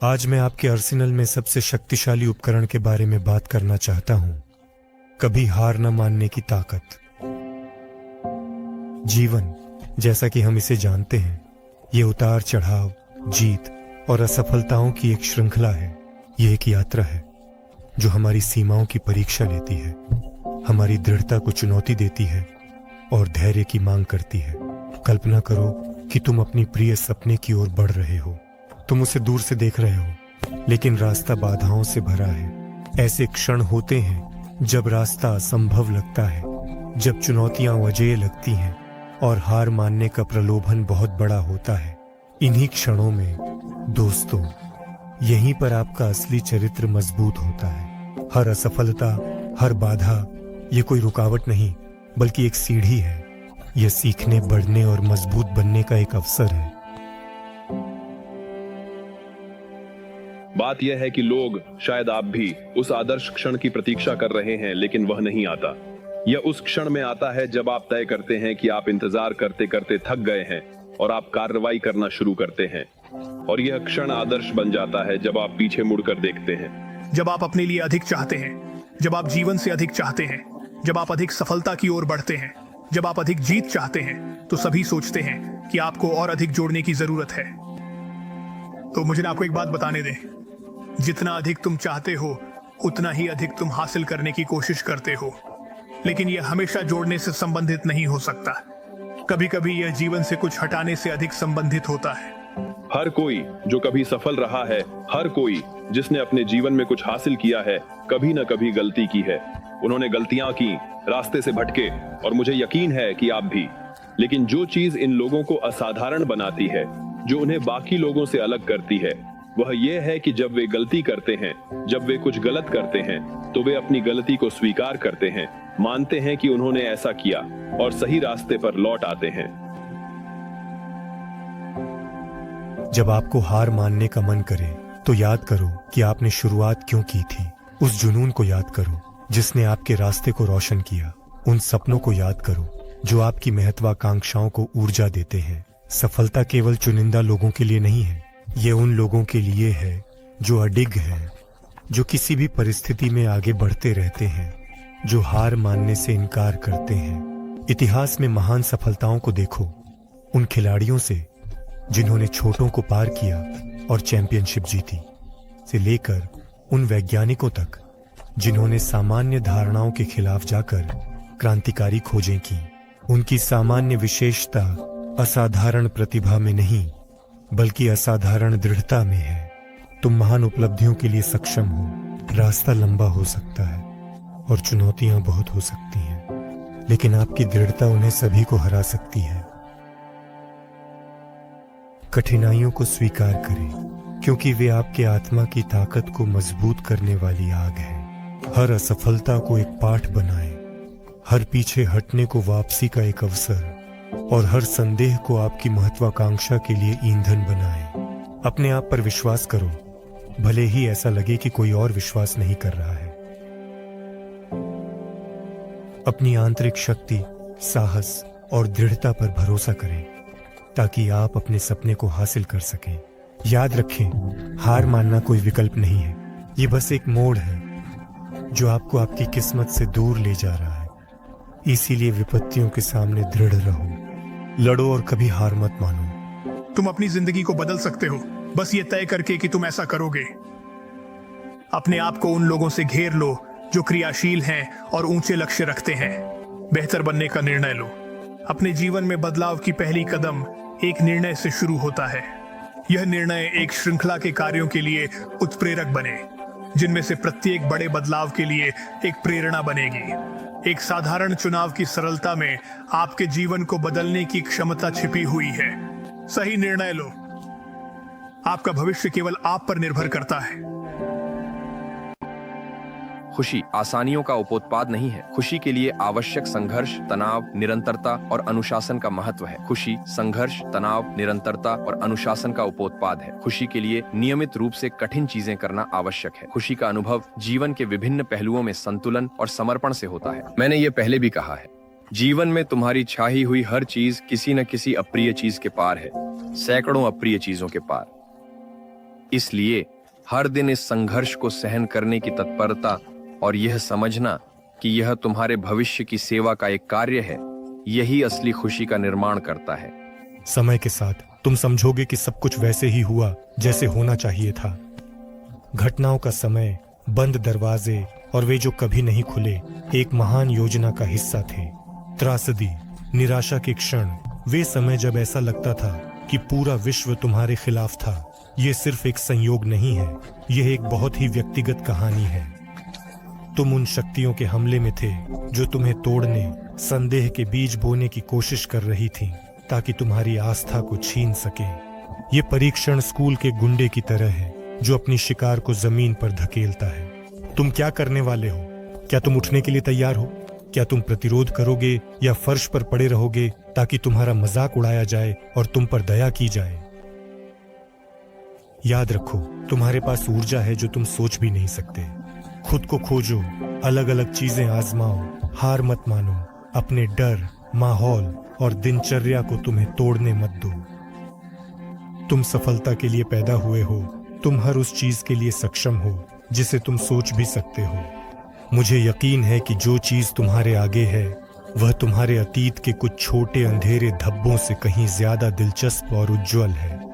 आज मैं आपके आर्सेनल में सबसे शक्तिशाली उपकरण के बारे में बात करना चाहता हूं। कभी हार न मानने की ताकत। जीवन, जैसा कि हम इसे जानते हैं, ये उतार चढ़ाव, जीत और असफलताओं की एक श्रृंखला है। ये एक यात्रा है जो हमारी सीमाओं की परीक्षा लेती है, हमारी दृढ़ता को चुनौती देती है और धैर्य की मांग करती है। कल्पना करो कि तुम अपनी प्रिय सपने की ओर बढ़ रहे हो। तुम उसे दूर से देख रहे हो, लेकिन रास्ता बाधाओं से भरा है। ऐसे क्षण होते हैं जब रास्ता असंभव लगता है, जब चुनौतियां अजेय लगती हैं और हार मानने का प्रलोभन बहुत बड़ा होता है। इन्हीं क्षणों में दोस्तों, यहीं पर आपका असली चरित्र मजबूत होता है। हर असफलता, हर बाधा, ये कोई रुकावट नहीं, बल्कि एक सीढ़ी है। यह सीखने, बढ़ने और मजबूत बनने का एक अवसर है। बात यह है कि लोग, शायद आप भी, उस आदर्श क्षण की प्रतीक्षा कर रहे हैं, लेकिन वह नहीं आता। यह उस क्षण में आता है जब आप तय करते हैं कि आप इंतजार करते करते थक गए हैं और आप कार्रवाई करना शुरू करते हैं। और यह क्षण आदर्श बन जाता है जब आप पीछे मुड़कर देखते हैं। जब आप अपने लिए अधिक चाहते हैं, जब आप जीवन से अधिक चाहते हैं, जब आप अधिक सफलता की ओर बढ़ते हैं, जब आप अधिक जीत चाहते हैं, तो सभी सोचते हैं कि आपको और अधिक जोड़ने की जरूरत है। तो मुझे आपको एक बात बताने दें, जितना अधिक तुम चाहते हो, उतना ही अधिक तुम हासिल करने की कोशिश करते हो। लेकिन यह हमेशा जोड़ने से संबंधित नहीं हो सकता। कभी कभी यह जीवन से कुछ हटाने से अधिक संबंधित होता है। हर कोई जो कभी सफल रहा है, हर कोई जिसने अपने जीवन में कुछ हासिल किया है, कभी न कभी गलती की है। उन्होंने गलतियां की, रास्ते से भटके, और मुझे यकीन है कि आप भी। लेकिन जो चीज इन लोगों को असाधारण बनाती है, जो उन्हें बाकी लोगों से अलग करती है, वह यह है कि जब वे गलती करते हैं, जब वे कुछ गलत करते हैं, तो वे अपनी गलती को स्वीकार करते हैं, मानते हैं कि उन्होंने ऐसा किया और सही रास्ते पर लौट आते हैं। जब आपको हार मानने का मन करे, तो याद करो कि आपने शुरुआत क्यों की थी। उस जुनून को याद करो जिसने आपके रास्ते को रोशन किया। उन सपनों को याद करो जो आपकी महत्वाकांक्षाओं को ऊर्जा देते हैं। सफलता केवल चुनिंदा लोगों के लिए नहीं है, ये उन लोगों के लिए है जो अडिग हैं, जो किसी भी परिस्थिति में आगे बढ़ते रहते हैं, जो हार मानने से इनकार करते हैं। इतिहास में महान सफलताओं को देखो, उन खिलाड़ियों से जिन्होंने छोटों को पार किया और चैंपियनशिप जीती, से लेकर उन वैज्ञानिकों तक जिन्होंने सामान्य धारणाओं के खिलाफ जाकर क्रांतिकारी खोजें की। उनकी सामान्य विशेषता असाधारण प्रतिभा में नहीं, बल्कि असाधारण दृढ़ता में है। तुम महान उपलब्धियों के लिए सक्षम हो। रास्ता लंबा हो सकता है और चुनौतियां बहुत हो सकती हैं, लेकिन आपकी दृढ़ता उन्हें सभी को हरा सकती है। कठिनाइयों को स्वीकार करें, क्योंकि वे आपके आत्मा की ताकत को मजबूत करने वाली आग है। हर असफलता को एक पाठ बनाएं, हर पीछे हटने को वापसी का एक अवसर, और हर संदेह को आपकी महत्वाकांक्षा के लिए ईंधन बनाएं। अपने आप पर विश्वास करो, भले ही ऐसा लगे कि कोई और विश्वास नहीं कर रहा है। अपनी आंतरिक शक्ति, साहस और दृढ़ता पर भरोसा करें, ताकि आप अपने सपने को हासिल कर सकें। याद रखें, हार मानना कोई विकल्प नहीं है, ये बस एक मोड़ है जो आपको आपकी किस्मत से दूर ले जा रहा है। इसीलिए विपत्तियों के सामने दृढ़ रहो, लड़ो और कभी हार मत मानो। तुम अपनी जिंदगी को बदल सकते हो, बस ये तय करके कि तुम ऐसा करोगे। अपने आप को उन लोगों से घेर लो जो क्रियाशील हैं और ऊंचे लक्ष्य रखते हैं। बेहतर बनने का निर्णय लो। अपने जीवन में बदलाव की पहली कदम एक निर्णय से शुरू होता है। यह निर्णय एक श्रृंखला के कार्यों के लिए उत्प्रेरक बने, जिनमें से प्रत्येक बड़े बदलाव के लिए एक प्रेरणा बनेगी। एक साधारण चुनाव की सरलता में आपके जीवन को बदलने की क्षमता छिपी हुई है। सही निर्णय लो। आपका भविष्य केवल आप पर निर्भर करता है। खुशी आसानियों का उपोत्पाद नहीं है। खुशी के लिए आवश्यक संघर्ष, तनाव, निरंतरता और अनुशासन का महत्व है। खुशी संघर्ष, तनाव, निरंतरता और अनुशासन का उपोत्पाद है। खुशी के लिए नियमित रूप से कठिन चीजें करना आवश्यक है। खुशी का अनुभव जीवन के विभिन्न पहलुओं में संतुलन और समर्पण से होता है। मैंने ये पहले भी कहा है, जीवन में तुम्हारी चाही हुई हर चीज किसी न किसी अप्रिय चीज के पार है, सैकड़ों अप्रिय चीजों के पार। इसलिए हर दिन इस संघर्ष को सहन करने की तत्परता और यह समझना कि यह तुम्हारे भविष्य की सेवा का एक कार्य है, यही असली खुशी का निर्माण करता है। समय के साथ तुम समझोगे कि सब कुछ वैसे ही हुआ जैसे होना चाहिए था। घटनाओं का समय, बंद दरवाजे और वे जो कभी नहीं खुले एक महान योजना का हिस्सा थे। त्रासदी, निराशा के क्षण, वे समय जब ऐसा लगता था कि पूरा विश्व तुम्हारे खिलाफ था। ये सिर्फ एक संयोग नहीं है, यह एक बहुत ही व्यक्तिगत कहानी है। तुम उन शक्तियों के हमले में थे जो तुम्हें तोड़ने, संदेह के बीज बोने की कोशिश कर रही थीं, ताकि तुम्हारी आस्था को छीन सके। ये परीक्षण स्कूल के गुंडे की तरह है जो अपनी शिकार को जमीन पर धकेलता है। तुम क्या करने वाले हो? क्या तुम उठने के लिए तैयार हो? क्या तुम प्रतिरोध करोगे या फर्श पर पड़े रहोगे ताकि तुम्हारा मजाक उड़ाया जाए और तुम पर दया की जाए? याद रखो, तुम्हारे पास ऊर्जा है जो तुम सोच भी नहीं सकते। खुद को खोजो, अलग अलग चीजें आजमाओ, हार मत मानो, अपने डर, माहौल और दिनचर्या को तुम्हें तोड़ने मत दो। तुम सफलता के लिए पैदा हुए हो, तुम हर उस चीज के लिए सक्षम हो जिसे तुम सोच भी सकते हो। मुझे यकीन है कि जो चीज तुम्हारे आगे है वह तुम्हारे अतीत के कुछ छोटे अंधेरे धब्बों से कहीं ज्यादा दिलचस्प और उज्जवल है।